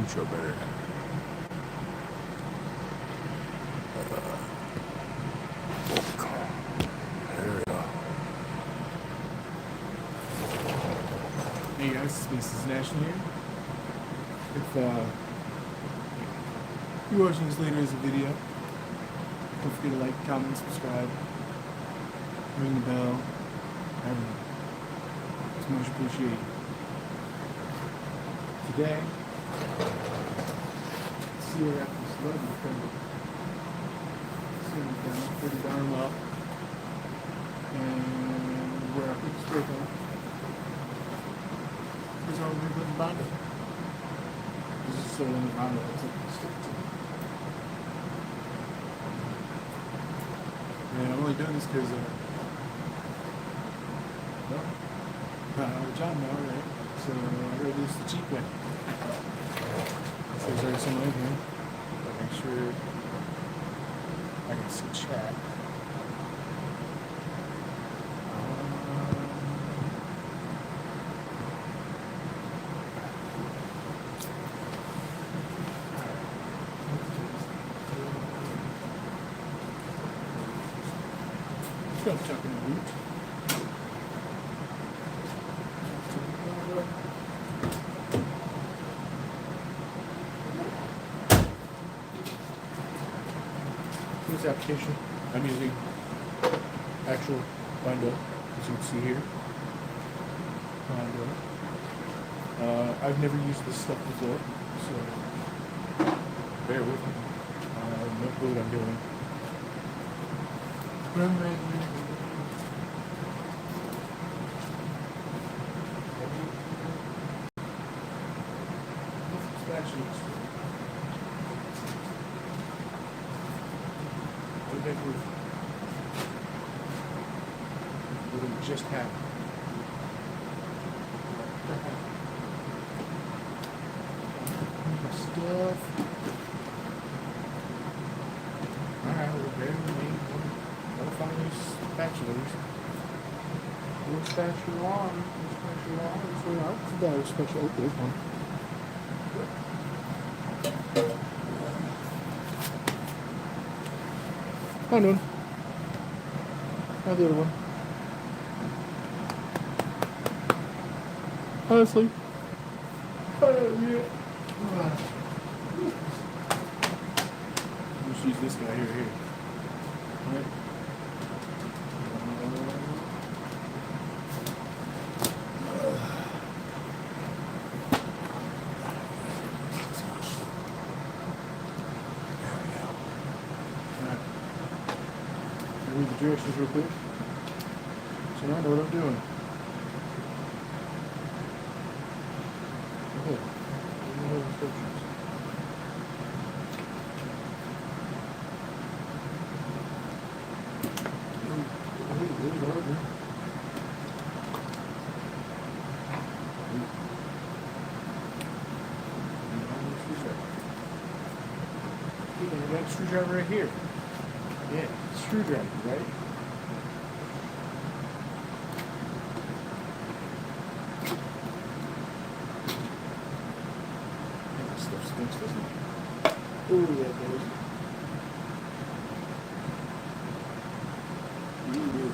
intro better. There we go. Hey guys, Space is National here. If you're watching this later as a video, don't forget to like, comment, subscribe, ring the bell, everything. It's much appreciated. Today, let's see where I got this lovely Fender. Sitting down pretty darn well. And where I put the strip on. Here's how we put the bondo. This is still in the bondo. It's like the stick to it. And I'm only doing this because, John now, right? So I gotta do this the cheap way. So there's already someone in here. But make sure I can see chat. Still chucking the boot. This application, I'm using actual bondo, as you can see here. Bondo. I've never used this stuff before, so bear with me. I have no clue what I'm doing. What just happened? My stuff. Alright, we'll bear with me. Gotta find these spatulas. What spatula on? What spatula on? It's about a spatula. Oh, there's one. Found one. Found the other one. Honestly. Yeah. Let's use this guy here. Alright. Read the directions real quick. So now I know what I'm doing. Okay. No instructions. I got a screwdriver right here. Yeah, screwdriver, right? Yeah, this stuff stinks, doesn't it? Oh, yeah, it does. Ooh.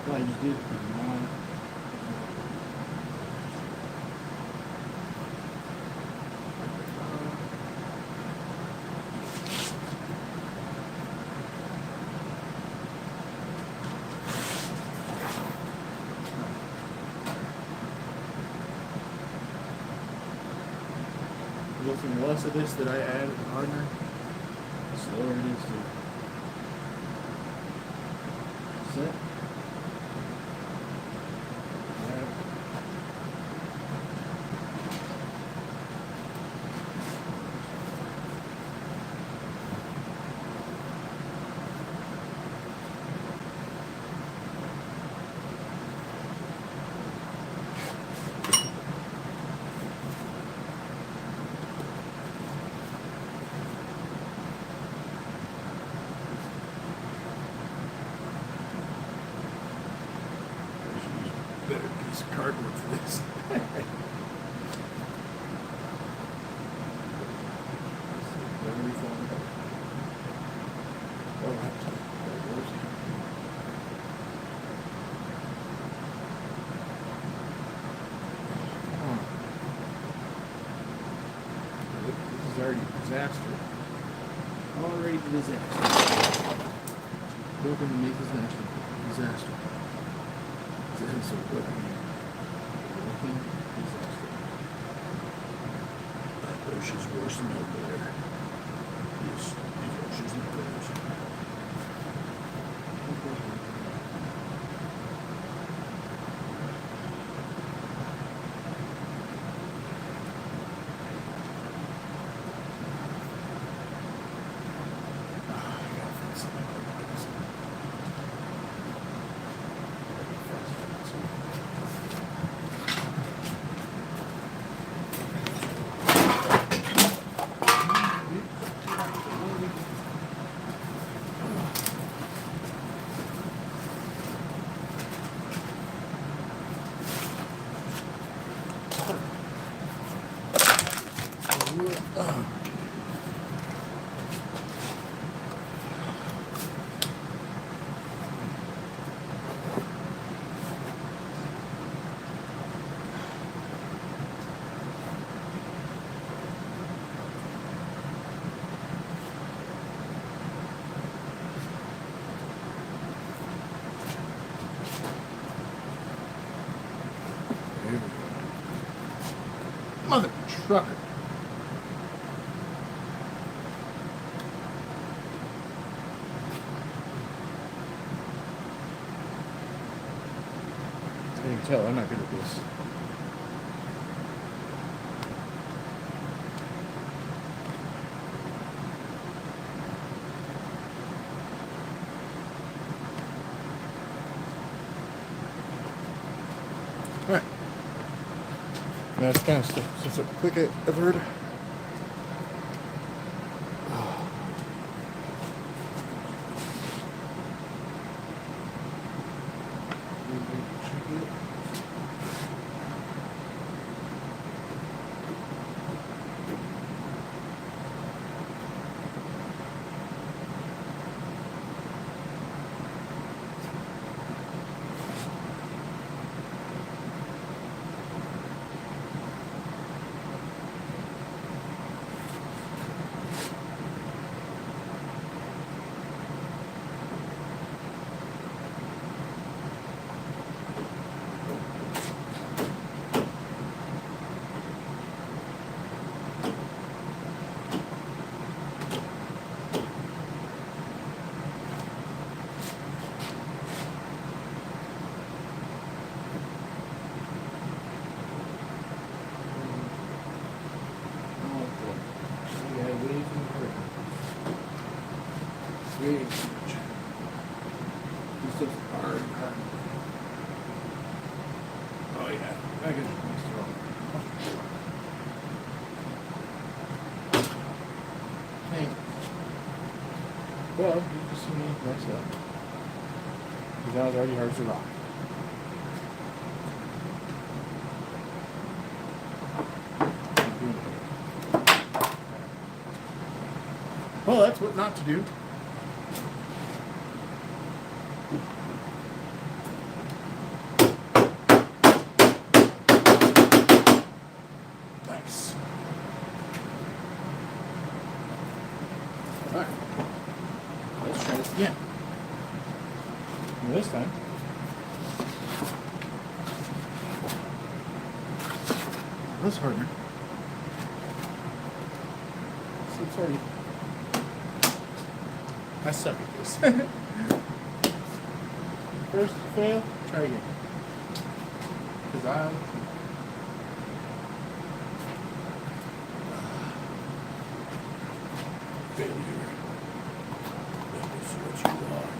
I just did it for mine. lifting less of this that I add harder, the slower it is to set. Better piece of cardboard for this. This is already a disaster. Already a disaster. Welcome to make disaster. So what I mean, walking disaster. That bush is worse than out there. Yes, these bushes and those. I gotta find something like this. Mother trucker. You can tell I'm not good at this. Alright. That's kind of stuff since it's quick I've heard. Way too much. This stuff's hard. Oh yeah, I can just mix it all. Hey. Well, you just see me mess up. Because that was already hard as a rock. Well, that's what not to do. Nice. Alright. Let's try this again. And this time, that's harder. already. I suck at this. First fail, try again. Because I. Failure. That is what you are.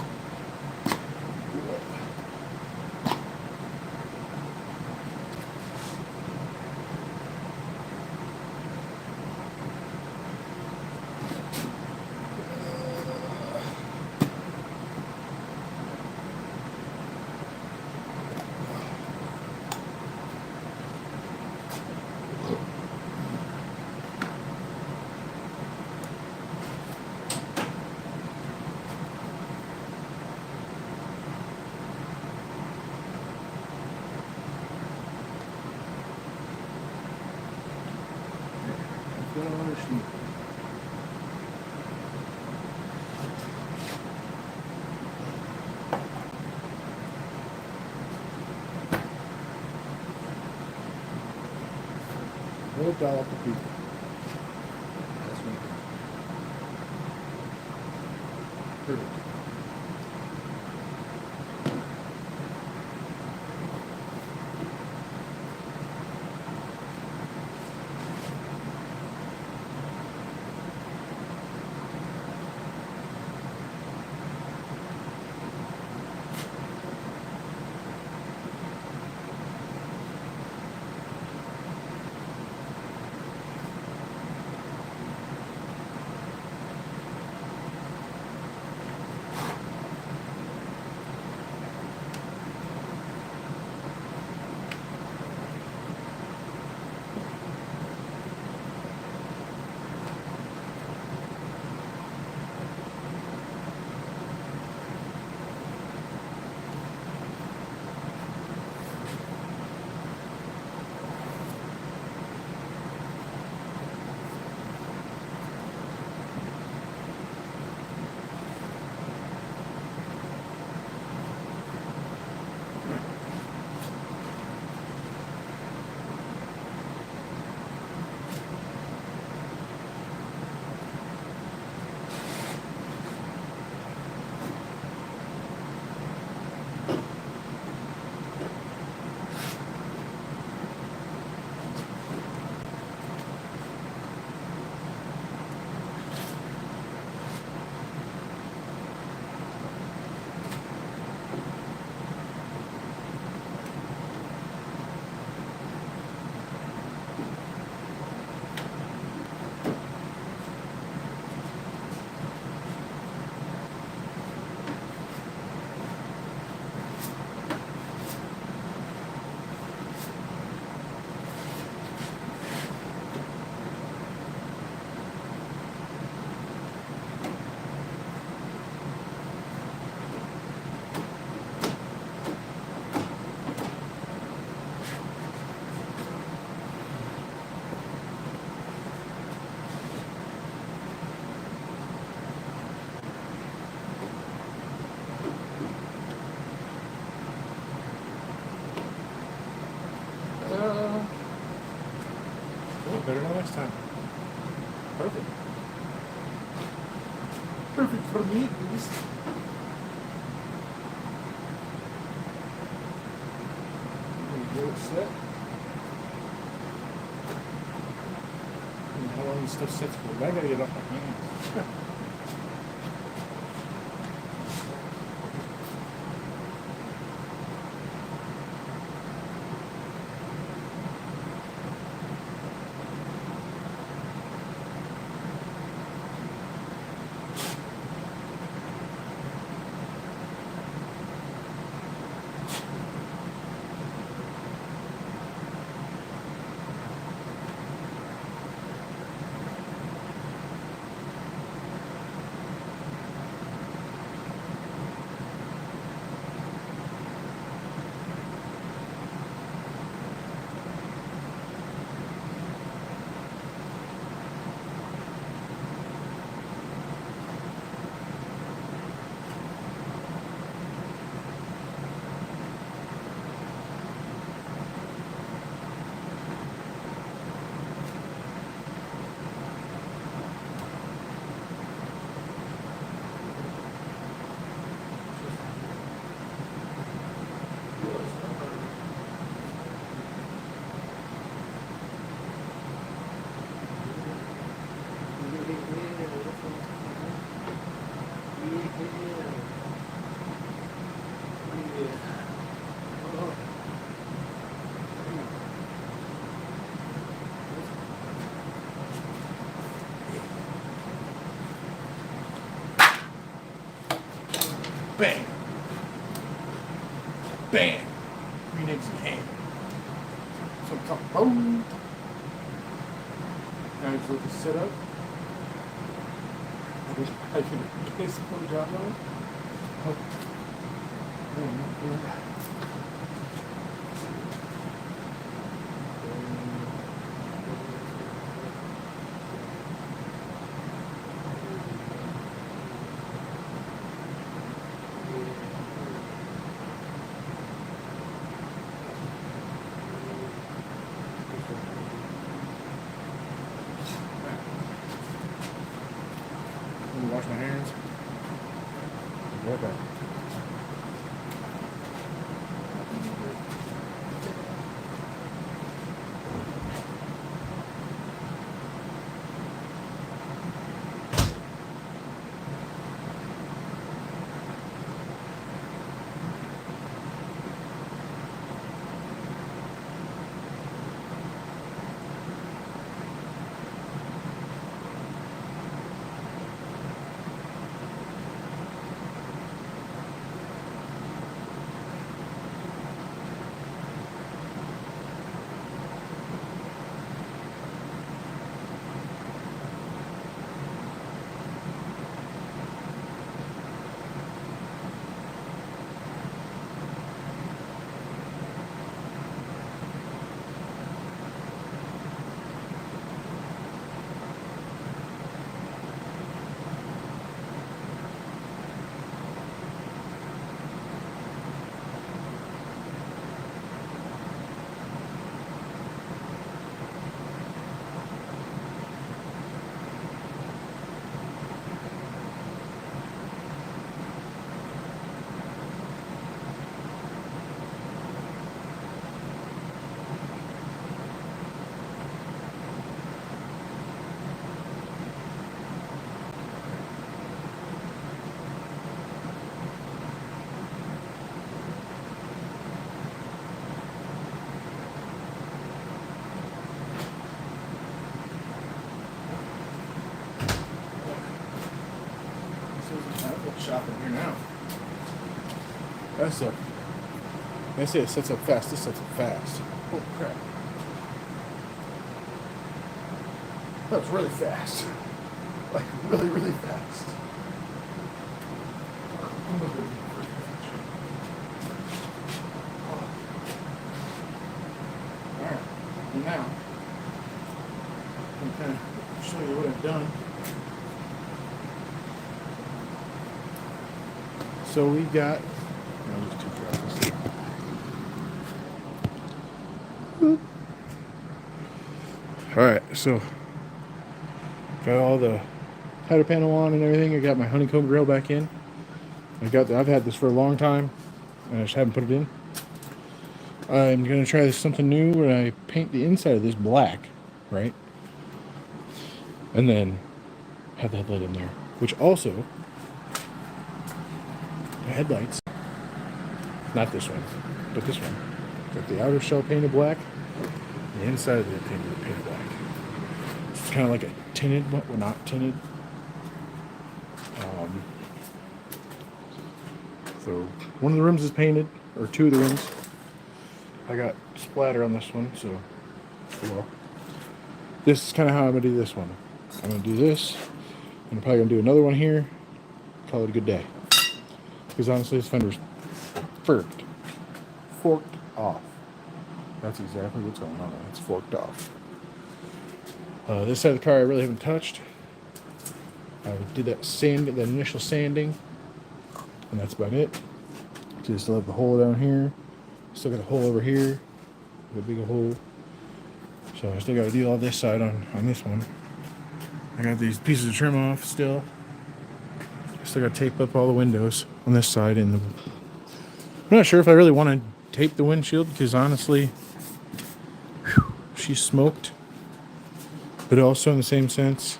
Gosh. We'll dial up the people. That's me. Perfect. Better than last time. Perfect. Perfect for me, at least. Get it set. How long this stuff sits for? I gotta get off my hands. Now just let this sit up. I can basically drop on it. Oh. Let me wash my hands. Right back. Shop in here now. That's it. That's it. It sets up fast. This sets up fast. Oh crap. That was really fast. Like really, really fast. Alright. And now I'm kind of show you what I've done. So we got, I'll just drop this. All right, so got all the header panel on and everything. I got my honeycomb grill back in. I've had this for a long time, and I just haven't put it in. I'm gonna try something new where I paint the inside of this black, right, and then have the headlight in there, which also. The headlights, not this one, but this one. Got the outer shell painted black, the inside of it painted black. It's kind of like a tinted, but we're not tinted. So one of the rims is painted, or two of the rims. I got splatter on this one, so well. This is kind of how I'm gonna do this one. I'm gonna do this. I'm probably gonna do another one here. Call it a good day. Because honestly, this fender's forked off. That's exactly what's going on. It's forked off. This side of the car I really haven't touched. I did that initial sanding, and that's about it. So I still have the hole down here. Still got a hole over here. A big hole. So I still got to do all this side on this one. I got these pieces of trim off still. Still got to tape up all the windows on this side, and I'm not sure if I really want to tape the windshield because honestly, she's smoked. But also in the same sense,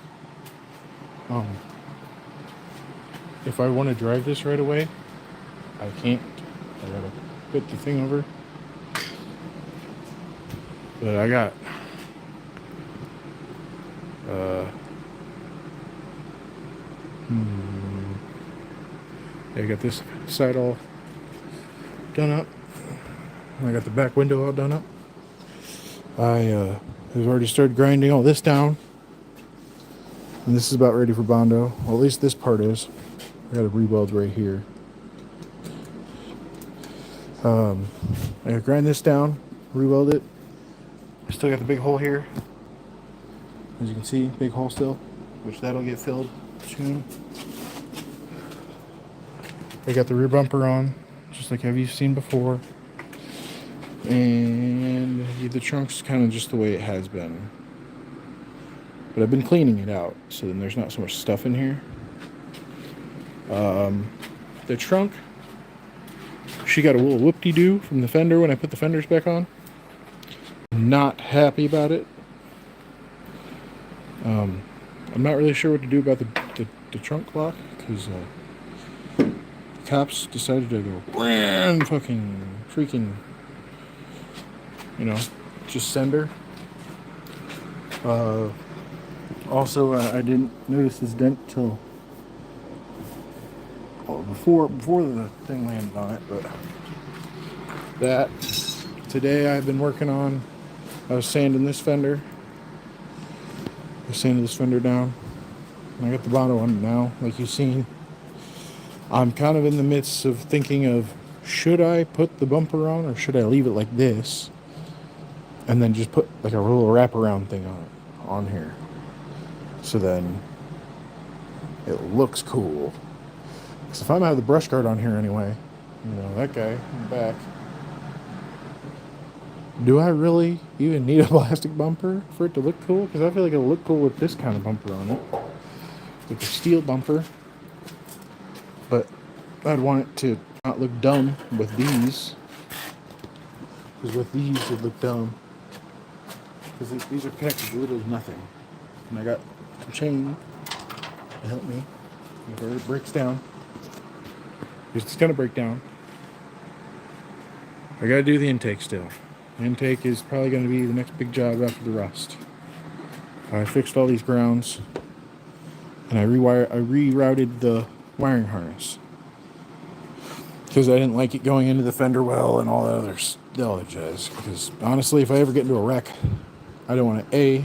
if I want to drive this right away, I can't. I gotta put the thing over. But I got I got this side all done up. I got the back window all done up. I have already started grinding all this down. And this is about ready for bondo. Well, at least this part is. I got a re-weld right here. I gotta grind this down, re-weld it. I still got the big hole here. As you can see, big hole still, which that'll get filled soon. I got the rear bumper on, just like you've seen before. And the trunk's kind of just the way it has been. But I've been cleaning it out, so then there's not so much stuff in here. The trunk, she got a little whoop-de-doo from the fender when I put the fenders back on. Not happy about it. I'm not really sure what to do about the trunk lock, because the cops decided to go and fucking freaking, just send her. Also, I didn't notice this dent till before the thing landed on it, but that today I've been working on. I was sanding this fender. I sanded this fender down. I got the bottom on now, like you've seen. I'm kind of in the midst of thinking of, should I put the bumper on or should I leave it like this and then just put like a little wraparound thing on here, so then it looks cool. Because if I'm gonna have the brush guard on here anyway, that guy in the back, do I really even need a plastic bumper for it to look cool? Because I feel like it'll look cool with this kind of bumper on it, with a steel bumper. But I'd want it to not look dumb with these, because with these it would look dumb. Because these are connected to little nothing, and I got a chain to help me if it breaks down. It's gonna break down. I gotta do the intake still. The intake is probably gonna be the next big job after the rust. I fixed all these grounds, and I rerouted the wiring harness because I didn't like it going into the fender well and all that other jazz. Because honestly, if I ever get into a wreck, I don't want to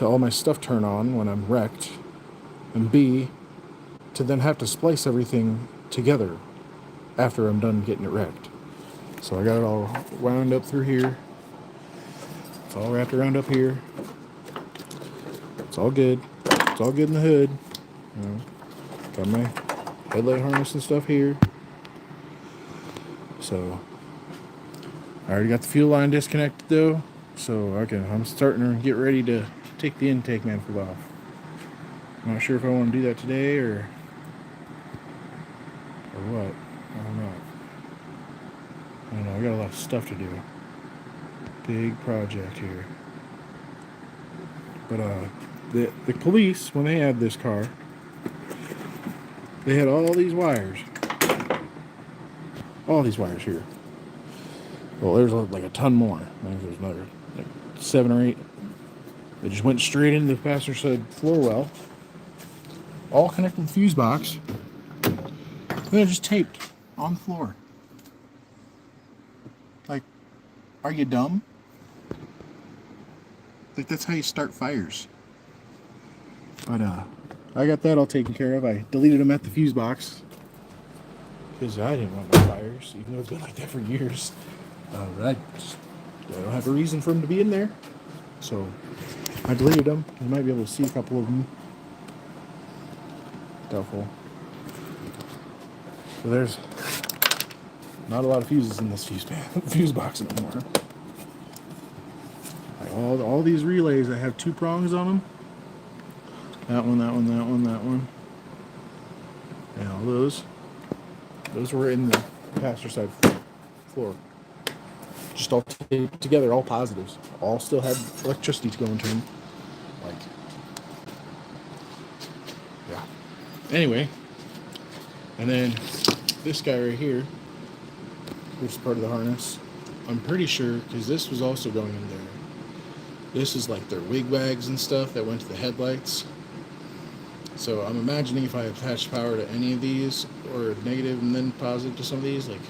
all my stuff turn on when I'm wrecked, and B, to then have to splice everything together after I'm done getting it wrecked. So I got it all wound up through here. It's all wrapped around up here. It's all good. It's all good in the hood. Got my headlight harness and stuff here. So I already got the fuel line disconnected though. So I'm starting to get ready to take the intake manifold off. I'm not sure if I want to do that today or what. I don't know. I got a lot of stuff to do. Big project here. But the police, when they had this car, they had all these wires. All these wires here. Well, there's like a ton more. I think there's another like 7 or 8. They just went straight into the passenger side floor well. All connected to the fuse box. And they're just taped on the floor. Like, are you dumb? Like, that's how you start fires. But I got that all taken care of. I deleted them at the fuse box because I didn't want no fires, even though it's been like that for years. But I don't have a reason for them to be in there, so I deleted them. You might be able to see a couple of them. Doubtful. So there's not a lot of fuses in this fuse box anymore. Like all these relays, I have 2 prongs on them. That one, that one, that one, that one. And all those were in the passenger side floor. Just all taped together, all positives. All still had electricity to go into them. Like, yeah. Anyway, and then this guy right here, which is part of the harness, I'm pretty sure, because this was also going in there. This is like their wig wags and stuff that went to the headlights. So I'm imagining if I attach power to any of these, or negative and then positive to some of these, like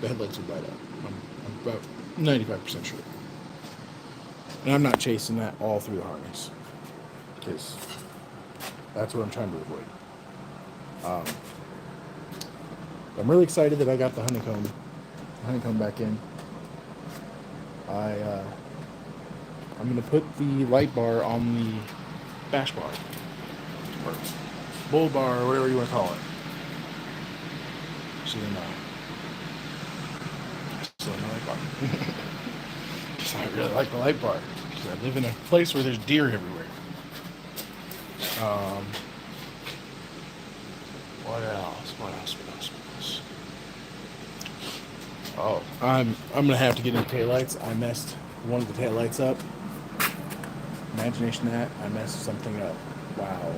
the headlights would light up. I'm about 95% sure. And I'm not chasing that all through the harness, because that's what I'm trying to avoid. I'm really excited that I got the honeycomb back in. I'm gonna put the light bar on the bash bar, or bull bar, or whatever you want to call it. So then, still the light bar. Because I really like the light bar. Because I live in a place where there's deer everywhere. What else? What else? Oh, I'm gonna have to get into taillights. I messed one of the taillights up. Imagination that I messed something up. Wow.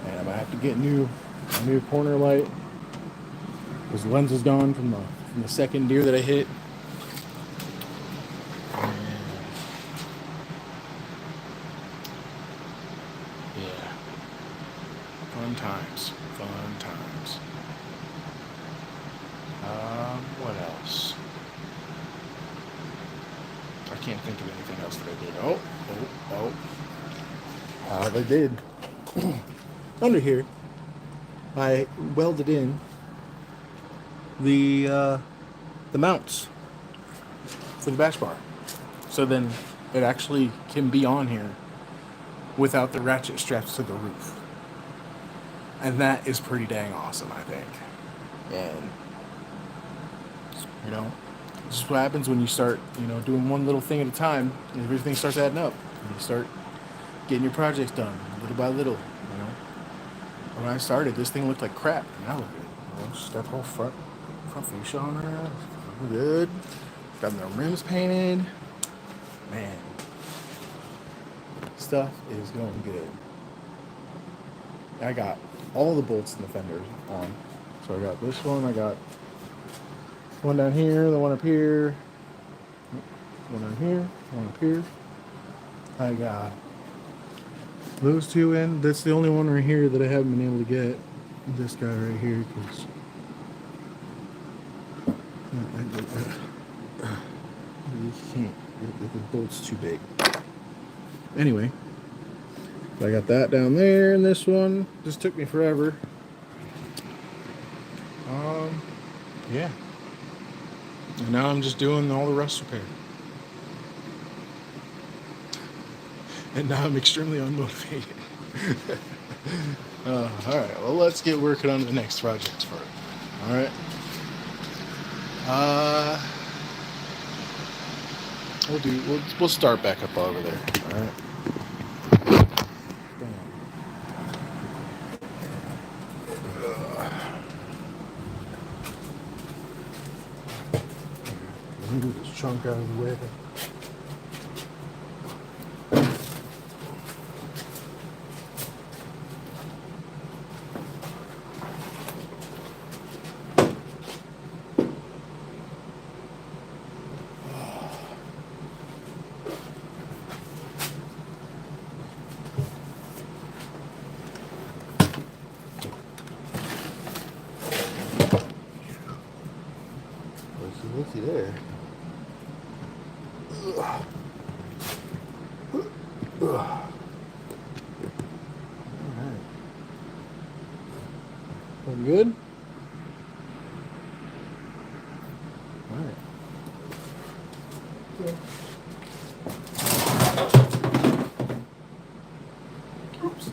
And I'm gonna have to get a new corner light. Because the lens is gone from the second deer that I hit. Yeah. Fun times. What else? I can't think of anything else that I did. I did. Under here, I welded in the mounts for the bash bar. So then it actually can be on here without the ratchet straps to the roof. And that is pretty dang awesome, I think. And, this is what happens when you start, doing one little thing at a time, and everything starts adding up. And you start getting your projects done, little by little, When I started, this thing looked like crap. Now look at it. Just got the whole front fascia on her. Good. Got the rims painted. Man. Stuff is going good. I got all the bolts in the fenders on. So I got this one, I got one down here, the one up here, one down here, one up here. I got those two in. That's the only one right here that I haven't been able to get. This guy right here, because you can't. The bolt's too big. Anyway, I got that down there, and this one just took me forever. Yeah. And now I'm just doing all the rust repair. And now I'm extremely unmotivated. Alright, well, let's get working on the next project for it. Alright. We'll start back up over there. Alright. Move this chunk out of the way. Looky there. Alright. Looking good? Alright. Okay. Oops.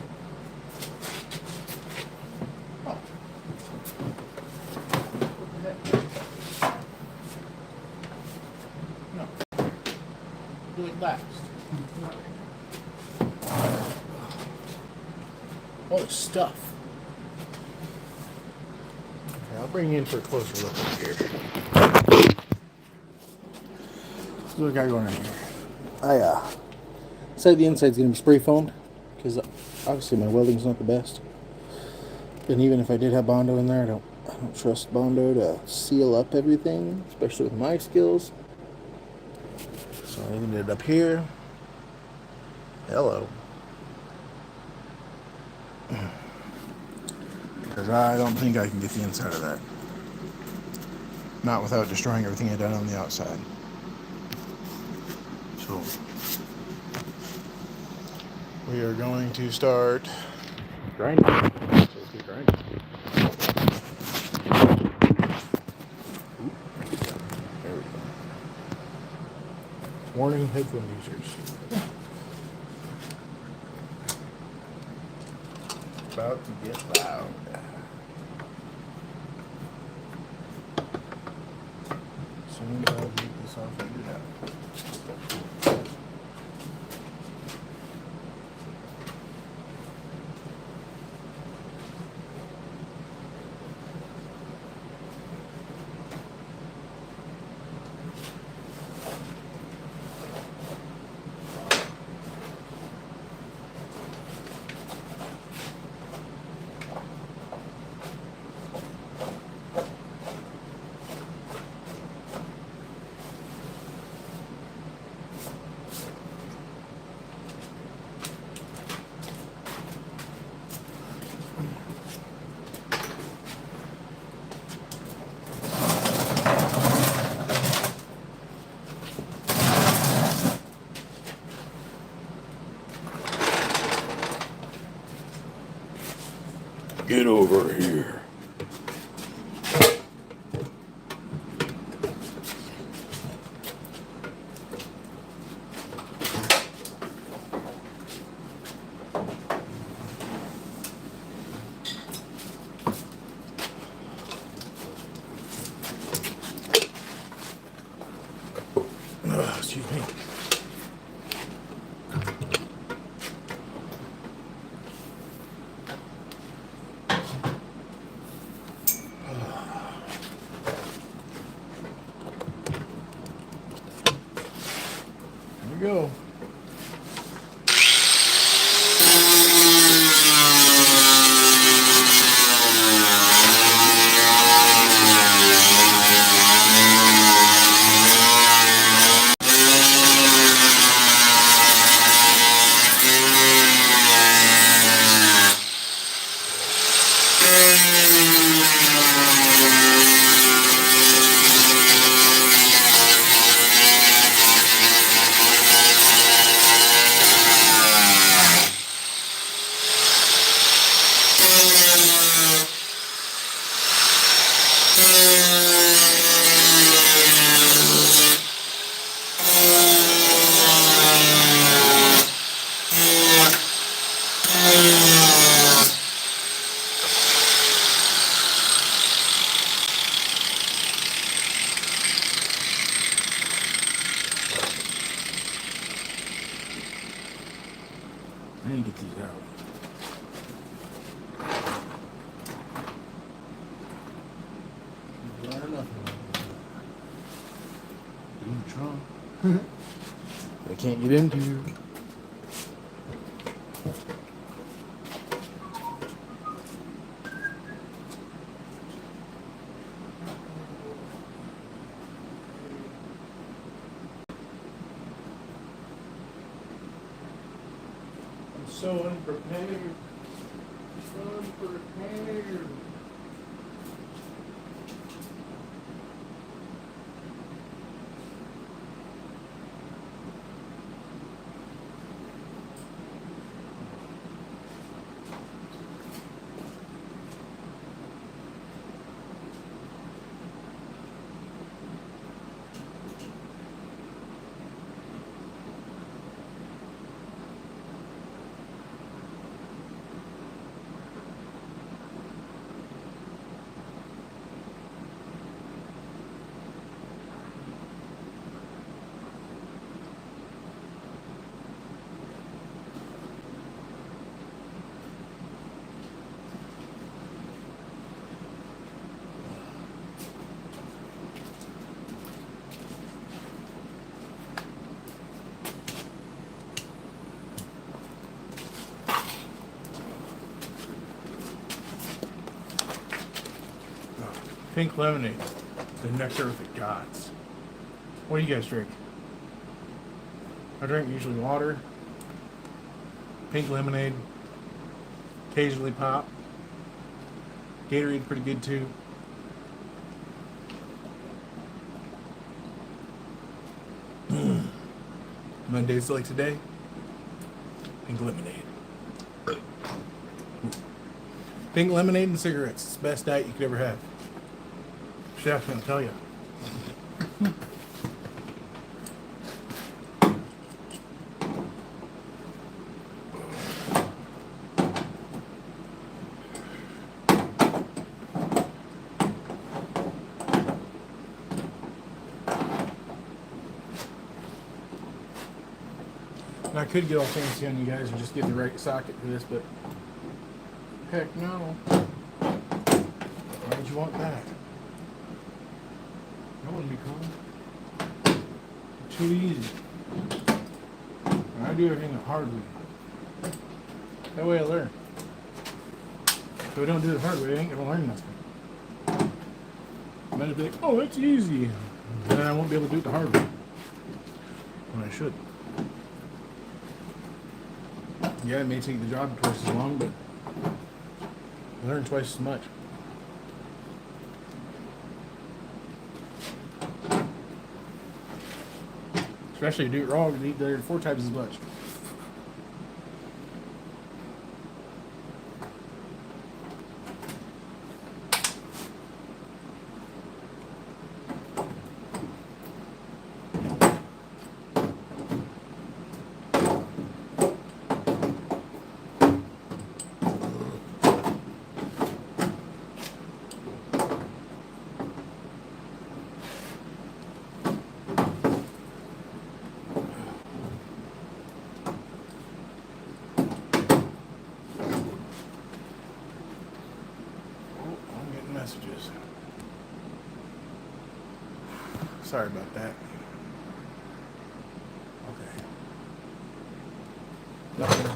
Oh. What the heck? No. Do it last. All this stuff. Okay, I'll bring you in for a closer look over here. Let's do what I got going on here. I said the inside's gonna be spray foamed because obviously my welding's not the best. And even if I did have bondo in there, I don't trust bondo to seal up everything, especially with my skills. So I ended up here. Hello. Because I don't think I can get the inside of that. Not without destroying everything I done on the outside. We are going to start grinding. So let's get grinding. Oop. There we go. Warning headphone users. About to get loud. As soon as I get this all figured out. Get over here. Excuse me. Here we go. I need to get these out. In the trunk. I can't get into. I'm so unprepared. So unprepared. Pink lemonade, the nectar of the gods. What do you guys drink? I drink usually water, pink lemonade, occasionally pop. Gatorade pretty good too. Mondays like today, pink lemonade. Pink lemonade and cigarettes. It's the best diet you could ever have. Chef's gonna tell you. And I could get all fancy on you guys and just get the right socket for this, but heck no. Why would you want that? That wouldn't be cool. Too easy. And I do everything the hard way. That way I learn. If I don't do it the hard way, I ain't gonna learn nothing. I'm gonna be like, oh, that's easy. And then I won't be able to do it the hard way. When I should. Yeah, it may take the job twice as long, but I learn twice as much. Especially if you do it wrong, you need to 4 times as much. Messages. Sorry about that. Okay. Nothing.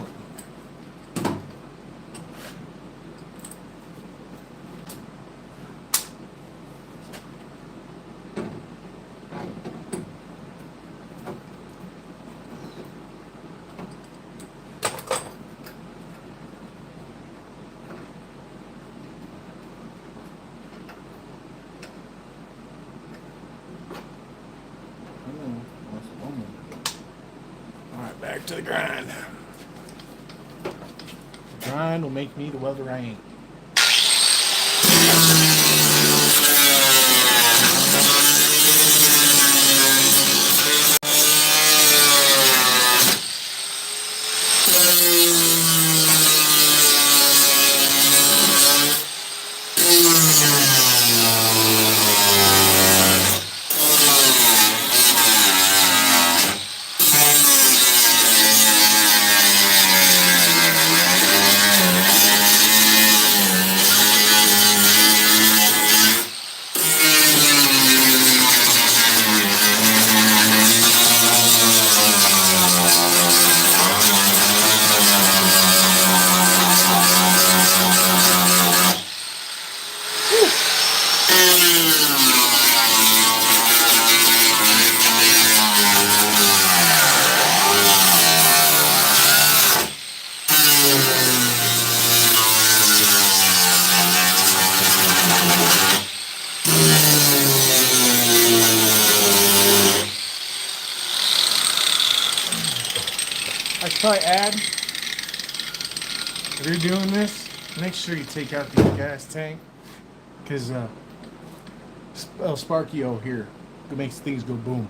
Alright, back to the grind. The grind will make me the welder I ain't. I should probably add, if you're doing this, make sure you take out the gas tank, because El Sparkio here, it makes things go boom.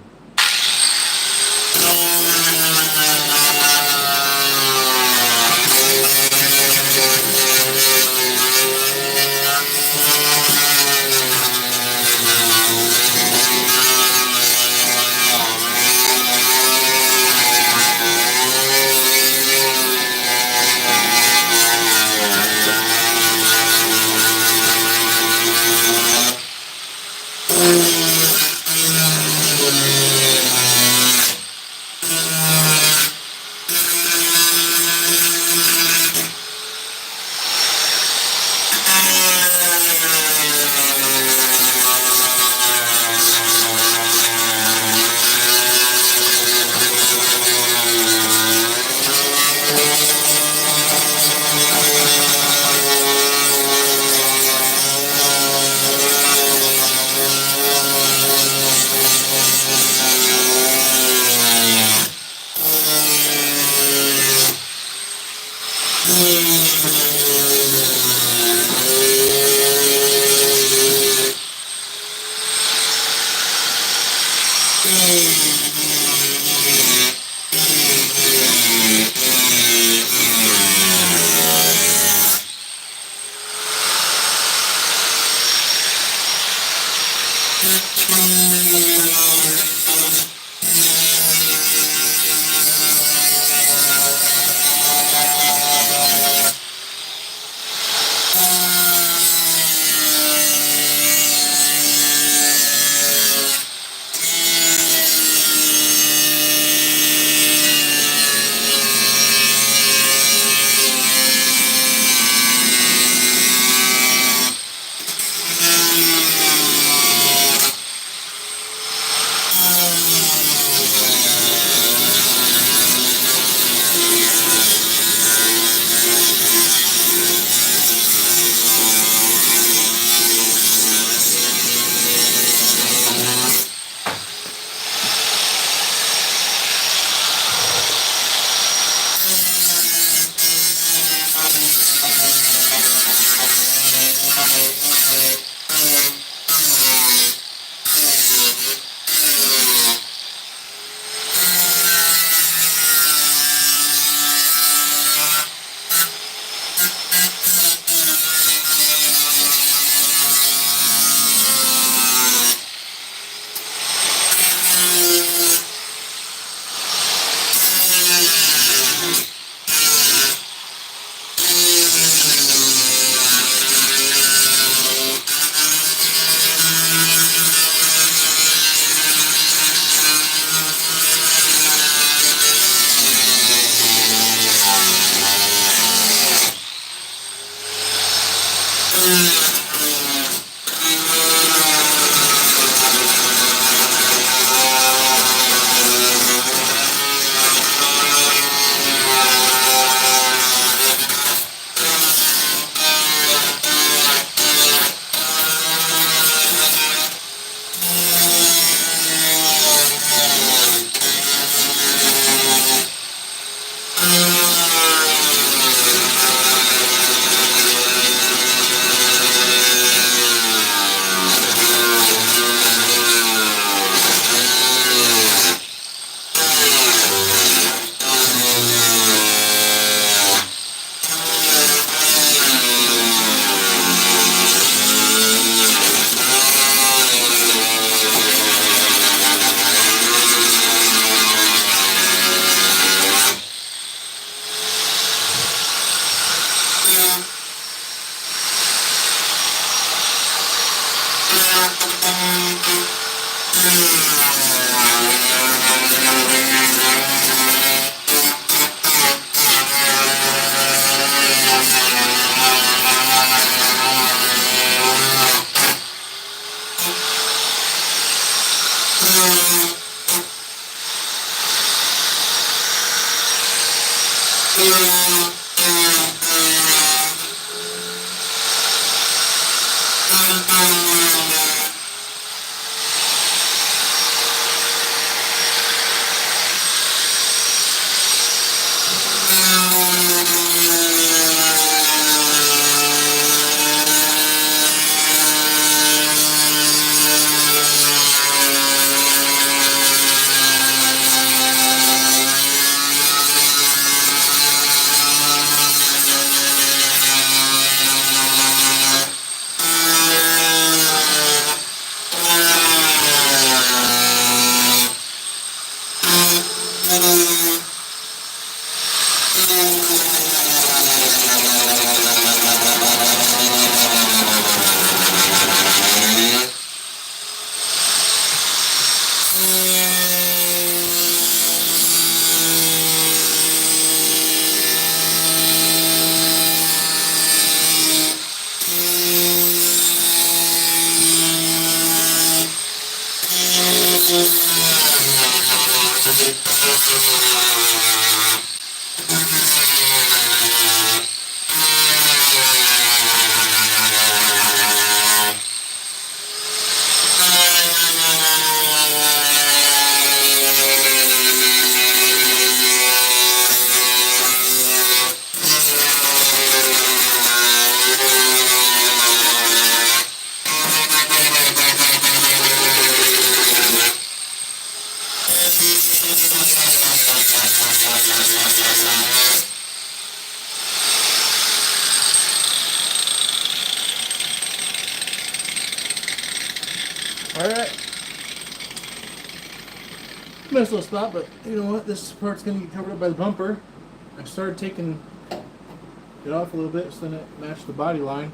Nice little spot, but you know what? This part's gonna get covered up by the bumper. I started taking it off a little bit so then it matched the body line.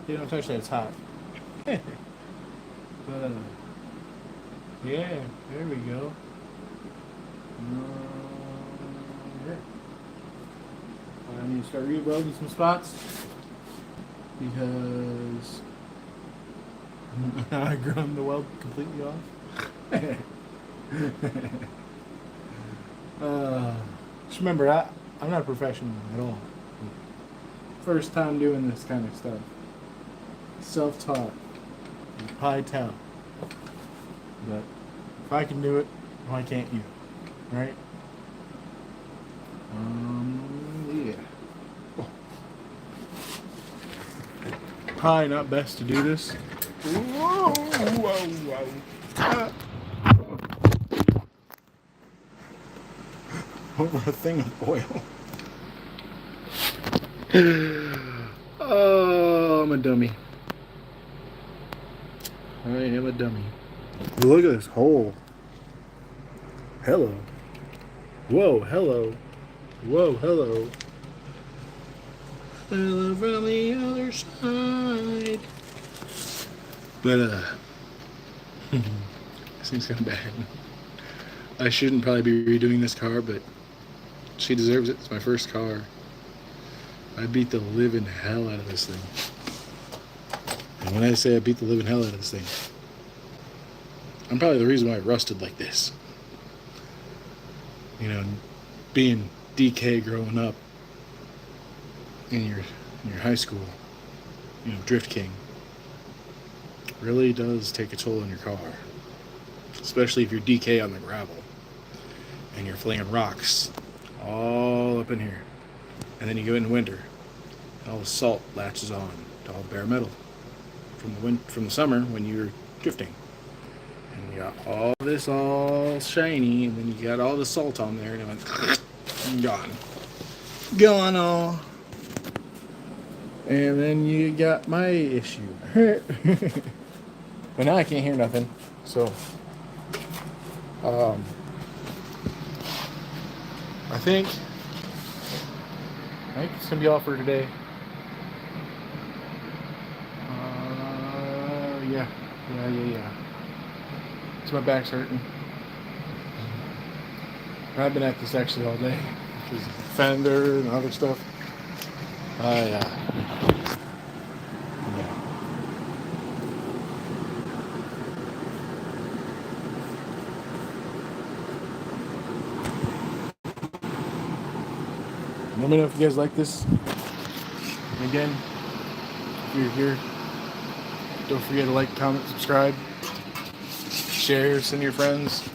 You don't touch that, it's hot. But, yeah, there we go. Yeah. I need to start rebuilding some spots because I ground the weld completely off. Just remember, I'm not a professional at all. First time doing this kind of stuff. Self-taught. High tell. But if I can do it, why can't you? Right? Yeah. Probably not best to do this. Whoa, whoa, whoa. Over a thing of oil. Oh, I'm a dummy. I am a dummy. Look at this hole. Hello. Whoa, hello. Whoa, hello. Hello from the other side. But, this thing's kind of bad. I shouldn't probably be redoing this car, but she deserves it. It's my first car. I beat the living hell out of this thing. And when I say I beat the living hell out of this thing, I'm probably the reason why it rusted like this. You know, being DK growing up in your high school, you know, Drift King, really does take a toll on your car. Especially if you're DK on the gravel and you're flinging rocks all up in here. And then you go in winter, and all the salt latches on to all the bare metal from the summer when you're drifting. And you got all this all shiny, and then you got all the salt on there, and it went gone. Gone all. And then you got my issue. But now I can't hear nothing. So I think it's gonna be all for today. Yeah. So my back's hurting. I've been at this actually all day. Because Fender and other stuff. Yeah. Let me know if you guys like this. And again, if you're here, don't forget to like, comment, subscribe, share, send your friends.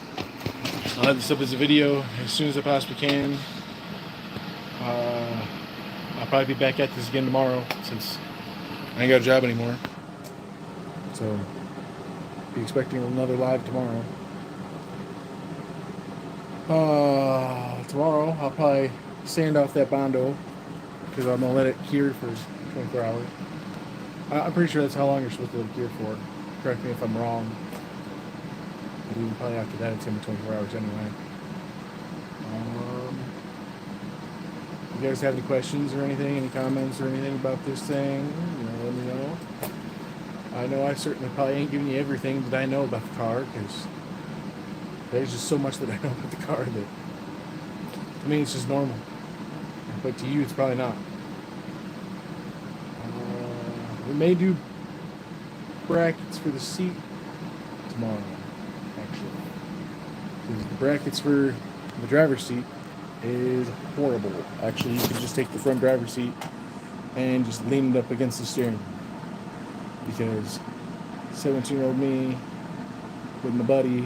I'll have this up as a video as soon as I possibly can. I'll probably be back at this again tomorrow since I ain't got a job anymore. So, be expecting another live tomorrow. Tomorrow I'll probably sand off that bondo because I'm gonna let it cure for 24 hours. I'm pretty sure that's how long you're supposed to let it cure for. Correct me if I'm wrong. But even probably after that, it's gonna be 24 hours anyway. If you guys have any questions or anything, any comments or anything about this thing, let me know. I know I certainly probably ain't giving you everything that I know about the car because there's just so much that I know about the car that to me it's just normal. But to you, it's probably not. We may do brackets for the seat tomorrow, actually. Because the brackets for the driver's seat is horrible. Actually, you could just take the front driver's seat and just lean it up against the steering wheel. Because 17-year-old me with my buddy,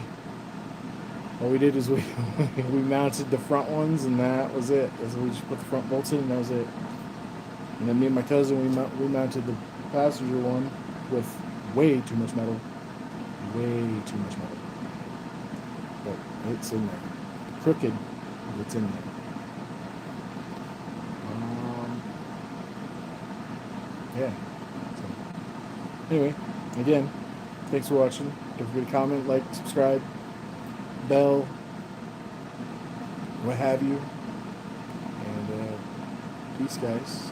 all we did is we mounted the front ones and that was it. We just put the front bolts in and that was it. And then me and my cousin, we mounted the passenger one with way too much metal. Way too much metal. But it's in there. Crooked, but it's in there. Yeah. So, anyway, again, Thanks for watching. Don't forget to comment, like, subscribe, bell, what have you. And peace, guys.